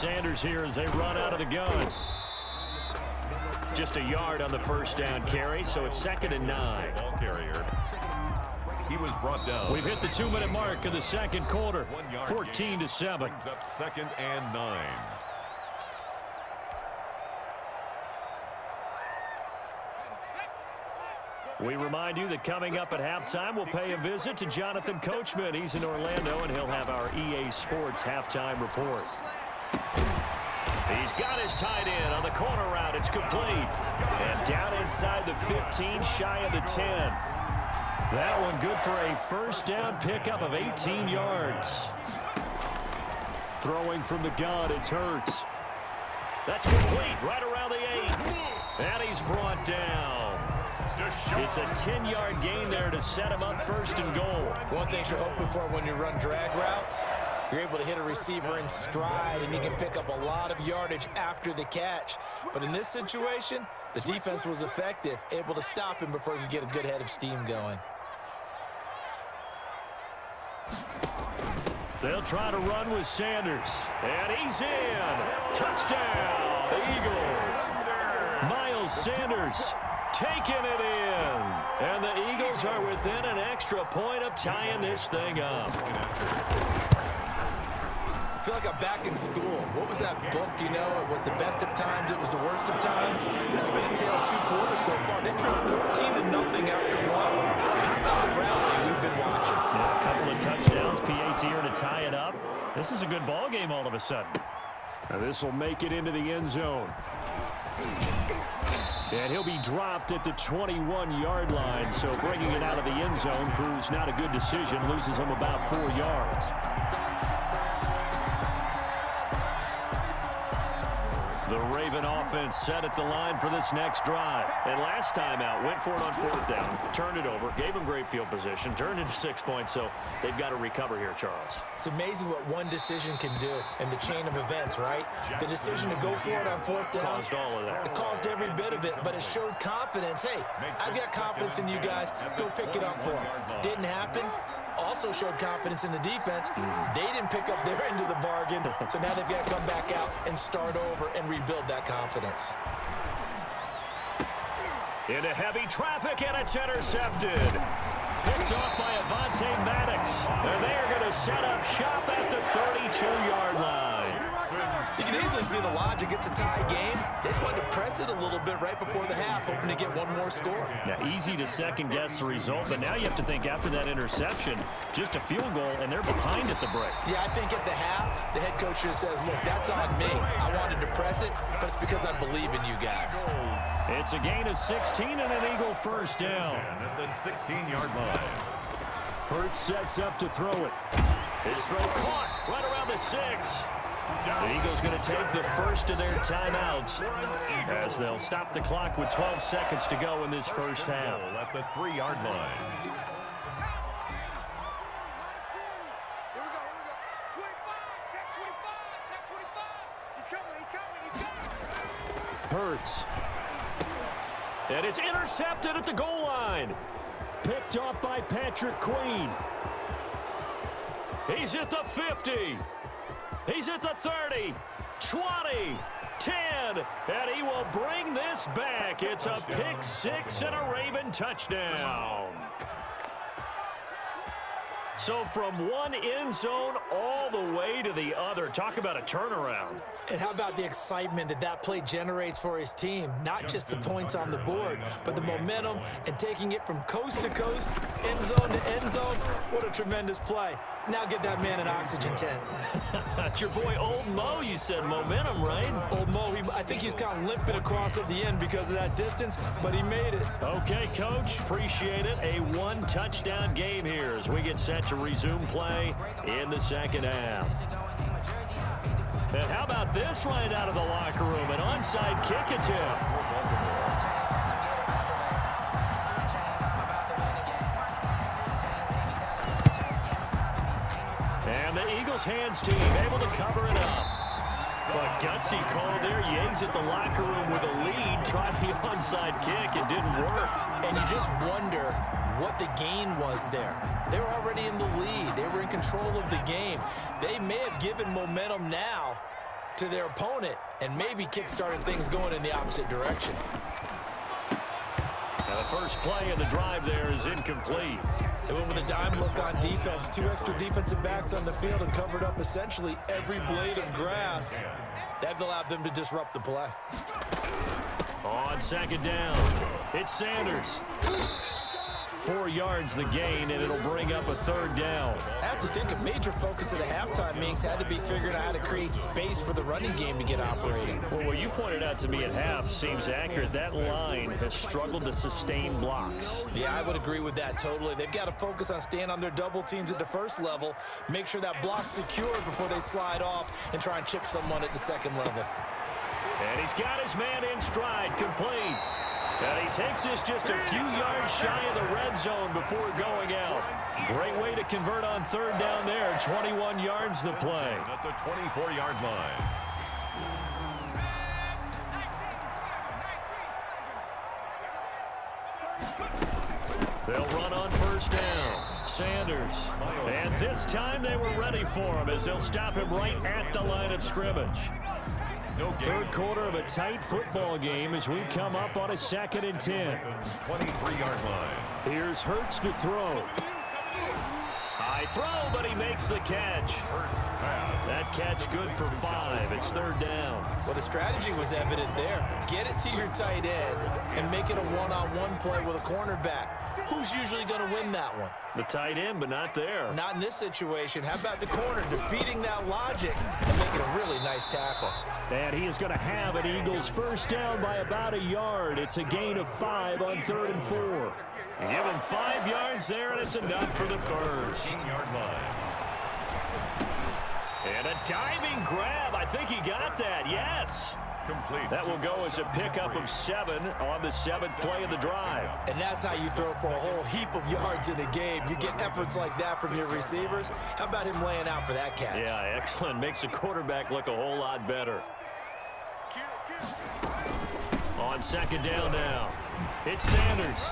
Sanders here as they run out of the gun. Just a yard on the first down carry, so it's 2nd and 9. Ball carrier. He was brought down. We've hit the 2-minute mark of the second quarter. 14-7. Brings up 2nd and 9. We remind you that coming up at halftime, we'll pay a visit to Jonathan Coachman. He's in Orlando, and he'll have our EA Sports halftime report. He's got his tight end on the corner route. It's complete. And down inside the 15, shy of the 10. That one good for a first down pickup of 18 yards. Throwing from the gun, it's Hurts. That's complete right around the 8. And he's brought down. It's a 10-yard gain there to set him up 1st and goal. One thing you're hoping for when you run drag routes, you're able to hit a receiver in stride, and you can pick up a lot of yardage after the catch. But in this situation, the defense was effective, able to stop him before he could get a good head of steam going. They'll try to run with Sanders. And he's in. Touchdown, the Eagles. Miles Sanders taking it in. And the Eagles are within an extra point of tying this thing up. I feel like I'm back in school. What was that book, you know? It was the best of times, it was the worst of times. This has been a tale of 2 quarters so far. They trailed 14-0 after 1. How about the rally we've been watching? Yeah, a couple of touchdowns, PAT here to tie it up. This is a good ball game all of a sudden. Now this will make it into the end zone. And he'll be dropped at the 21-yard line, so bringing it out of the end zone proves not a good decision, loses him about 4 yards. The Raven offense set at the line for this next drive. And last time out, went for it on 4th down, turned it over, gave them great field position, turned into 6 points, so they've got to recover here, Charles. It's amazing what one decision can do in the chain of events, right? The decision to go for it on 4th down. Caused all of that. It caused every bit of it, but it showed confidence. Hey, I've got confidence in you guys. Go pick it up for them. Didn't happen. Also showed confidence in the defense. They didn't pick up their end of the bargain, so now they've got to come back out and start over and rebuild that confidence. Into heavy traffic, and it's intercepted. Picked off by Avonte Maddox. And they are going to set up shop at the 32-yard line. You can easily see the logic. It's a tie game. They just wanted to press it a little bit right before the half, hoping to get one more score. Yeah, easy to second-guess the result, but now you have to think after that interception, just a field goal, and they're behind at the break. Yeah, I think at the half, the head coach just says, look, that's on me. I wanted to press it, but it's because I believe in you guys. It's a gain of 16 and an Eagle first down. At the 16-yard line. Hurts sets up to throw it. His throw caught right around the 6. The Eagles going to take the first of their timeouts as they'll stop the clock with 12 seconds to go in this first half. At the 3-yard line. Hurts. And it's intercepted at the goal line. Picked off by Patrick Queen. He's at the 50. He's at the 30, 20, 10, and he will bring this back. It's a pick 6 and a Raven touchdown. So from one end zone all the way to the other. Talk about a turnaround. And how about the excitement that that play generates for his team? Not just the points on the board, but the momentum and taking it from coast to coast, end zone to end zone. What a tremendous play. Now get that man an oxygen tent. That's your boy Old Mo, you said. Momentum, right? Old Mo, I think he's kind of limping across at the end because of that distance, but he made it. Okay, Coach. Appreciate it. A one-touchdown game here as we get set to resume play in the second half. And how about this right out of the locker room? An onside kick attempt. And the Eagles hands team able to cover it up. But gutsy call there. Yates at the locker room with a lead. Tried the onside kick. It didn't work. And you just wonder what the gain was there. They're already in the lead. They were in control of the game. They may have given momentum now, to their opponent and maybe kick-started things going in the opposite direction. And the first play of the drive there is incomplete. They went with a dime look on defense. 2 extra defensive backs on the field and covered up essentially every blade of grass. That allowed them to disrupt the play. On second down, it's Sanders. 4 yards the gain, and it'll bring up a third down. I have to think a major focus of the halftime meetings had to be figuring out how to create space for the running game to get operating. Well, what you pointed out to me at half seems accurate. That line has struggled to sustain blocks. Yeah, I would agree with that totally. They've got to focus on staying on their double teams at the first level, make sure that block's secure before they slide off and try and chip someone at the second level. And he's got his man in stride, complete. And he takes this just a few yards shy of the red zone before going out. Great way to convert on third down there. 21 yards the play. At the 24-yard line. They'll run on first down. Sanders. And this time they were ready for him as they'll stop him right at the line of scrimmage. Third quarter of a tight football game as we come up on a 2nd and 10. 23-yard line. Here's Hurts to throw. High throw, but he makes the catch. That catch good for 5. It's third down. Well, the strategy was evident there. Get it to your tight end and make it a one-on-one play with a cornerback. Who's usually going to win that one? The tight end, but not there. Not in this situation. How about the corner defeating that logic and making a really nice tackle? And he is going to have an Eagles first down by about a yard. It's a gain of 5 on 3rd and 4. You give him 5 yards there, and it's enough for the first. 15-yard line. And a diving grab. I think he got that. Yes. Complete. That will go as a pickup of 7 on the 7th play of the drive. And that's how you throw for a whole heap of yards in a game. You get efforts like that from your receivers. How about him laying out for that catch? Yeah, excellent. Makes the quarterback look a whole lot better. On second down now, it's Sanders.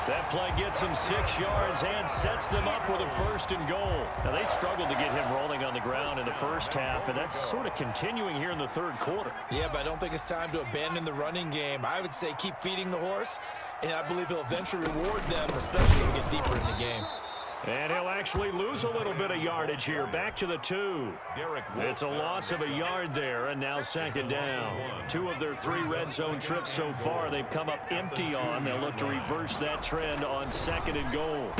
That play gets him 6 yards and sets them up with a 1st and goal. Now, they struggled to get him rolling on the ground in the first half, and that's sort of continuing here in the third quarter. Yeah, but I don't think it's time to abandon the running game. I would say keep feeding the horse, and I believe he'll eventually reward them, especially when we get deeper in the game. And he'll actually lose a little bit of yardage here. Back to the 2. It's a loss of a yard there, and now 2nd down. 2 of their 3 red zone trips so far they've come up empty on. They'll look to reverse that trend on 2nd and goal.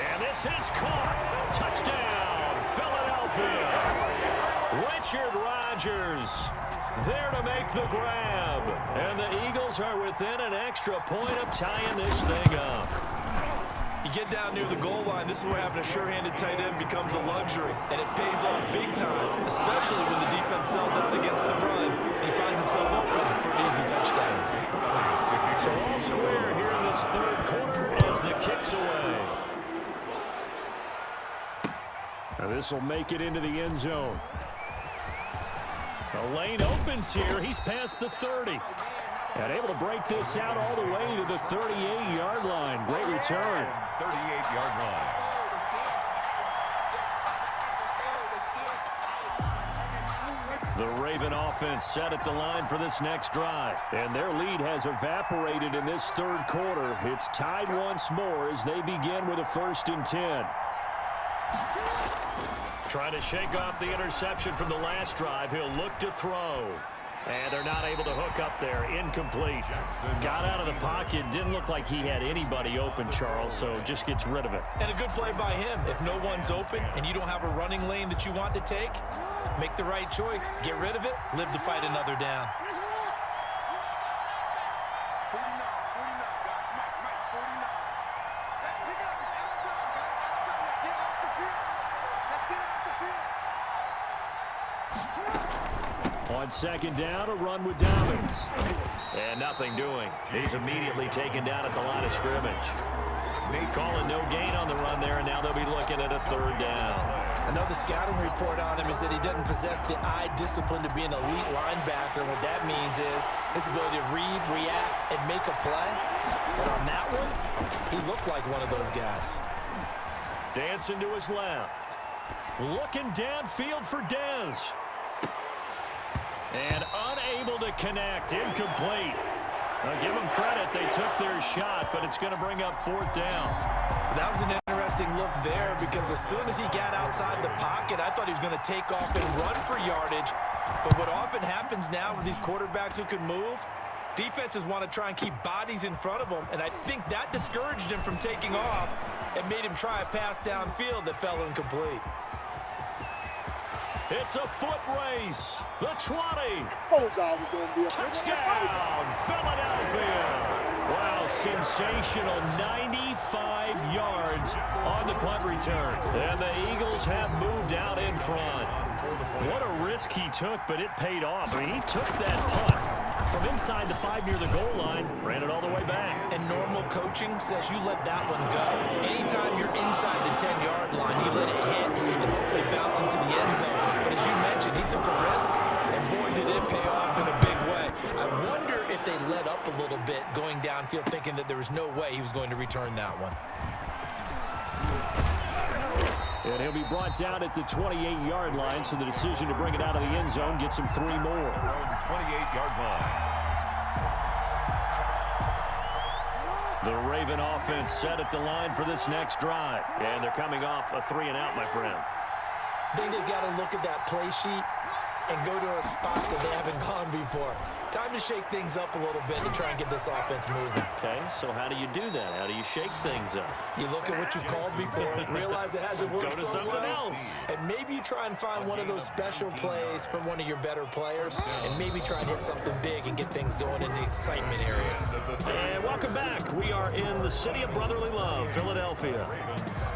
And this is caught. Touchdown, Philadelphia. Richard Rodgers there to make the grab. And the Eagles are within an extra point of tying this thing up. You get down near the goal line, this is where having a sure-handed tight end becomes a luxury, and it pays off big time, especially when the defense sells out against the run. He finds himself open for an easy touchdown. So all square here in this third quarter as the kick's away. Now this will make it into the end zone. The lane opens here. He's past the 30. And able to break this out all the way to the 38-yard line. Great return. 38-yard line. The Raven offense set at the line for this next drive. And their lead has evaporated in this third quarter. It's tied once more as they begin with a 1st and 10. Trying to shake off the interception from the last drive. He'll look to throw. And they're not able to hook up there. Incomplete. Got out of the pocket. Didn't look like he had anybody open, Charles, so just gets rid of it. And a good play by him. If no one's open and you don't have a running lane that you want to take, make the right choice. Get rid of it. Live to fight another down. On second down, a run with Dobbins. And nothing doing. He's immediately taken down at the line of scrimmage. Calling no gain on the run there, and now they'll be looking at a 3rd down. Another scouting report on him is that he doesn't possess the eye discipline to be an elite linebacker. And what that means is his ability to read, react, and make a play. But on that one, he looked like one of those guys. Dancing to his left. Looking downfield for Dez. And unable to connect. Incomplete. I'll give them credit. They took their shot, but it's going to bring up 4th down. That was an interesting look there because as soon as he got outside the pocket, I thought he was going to take off and run for yardage. But what often happens now with these quarterbacks who can move, defenses want to try and keep bodies in front of them, and I think that discouraged him from taking off and made him try a pass downfield that fell incomplete. It's a foot race. The 20. Touchdown, Philadelphia. Wow, sensational 95 yards on the punt return. And the Eagles have moved out in front. What a risk he took, but it paid off. I mean, he took that punt from inside the 5 near the goal line, ran it all the way back. And normal coaching says you let that one go. Anytime you're inside the 10-yard line, you let it hit and hopefully bounce into the end zone. But as you mentioned, he took a risk, and boy, did it pay off in a big way. I wonder if they let up a little bit going downfield, thinking that there was no way he was going to return that one. And he'll be brought down at the 28-yard line, so the decision to bring it out of the end zone gets him 3 more. 28-yard line. The Raven offense set at the line for this next drive. And they're coming off a 3-and-out, my friend. I think they've got to look at that play sheet and go to a spot that they haven't gone before. Time to shake things up a little bit to try and get this offense moving. Okay, so how do you do that? How do you shake things up? You look at what you called before, realize it hasn't worked Go to so something well, else. and maybe you try and find one of those special plays from one of your better players, and maybe try and hit something big and get things going in the excitement area. And welcome back. We are in the city of brotherly love, Philadelphia.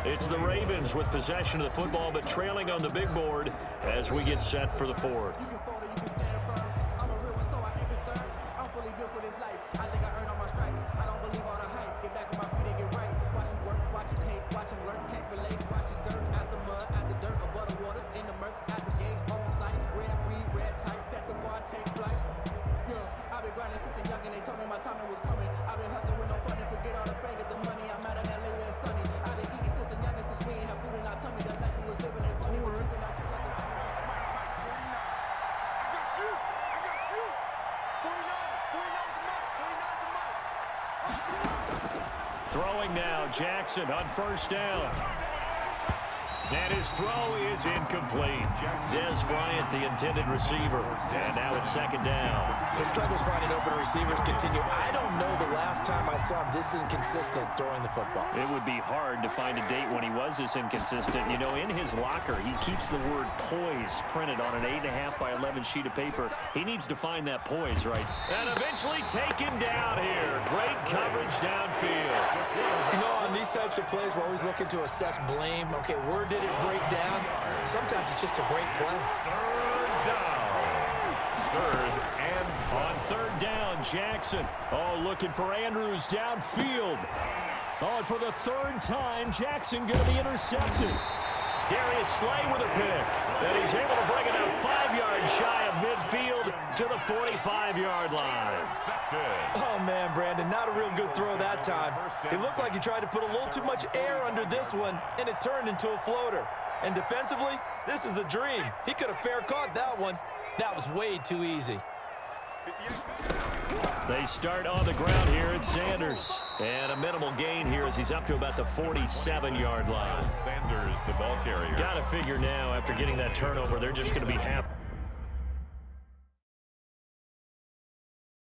It's the Ravens with possession of the football, but trailing on the big board as we get set for the 4th. Throwing now, Jackson on 1st down. And his throw is incomplete. Dez Bryant, the intended receiver. And now it's 2nd down. His struggles finding open receivers continue. I don't know the last time I saw him this inconsistent throwing the football. It would be hard to find a date when he was this inconsistent. You know, in his locker, he keeps the word poise printed on an 8.5 by 11 sheet of paper. He needs to find that poise, right? And eventually taken down here. Great coverage downfield. You know, on these types of plays, we're always looking to assess blame. Okay, where did it break down? Sometimes it's just a great play. 3rd down. 3rd and on 3rd down, Jackson. Oh, looking for Andrews downfield. Oh, and for the 3rd time, Jackson going to be intercepted. Darius Slay with a pick. And he's able to bring it out 5 yards shy of midfield to the 45-yard line. Oh, man, Brandon, not a real good throw that time. It looked like he tried to put a little too much air under this one, and it turned into a floater. And defensively, this is a dream. He could have fair caught that one. That was way too easy. They start on the ground here at Sanders. And a minimal gain here as he's up to about the 47-yard line. Sanders, the ball carrier. Got to figure now, after getting that turnover, they're just going to be happy.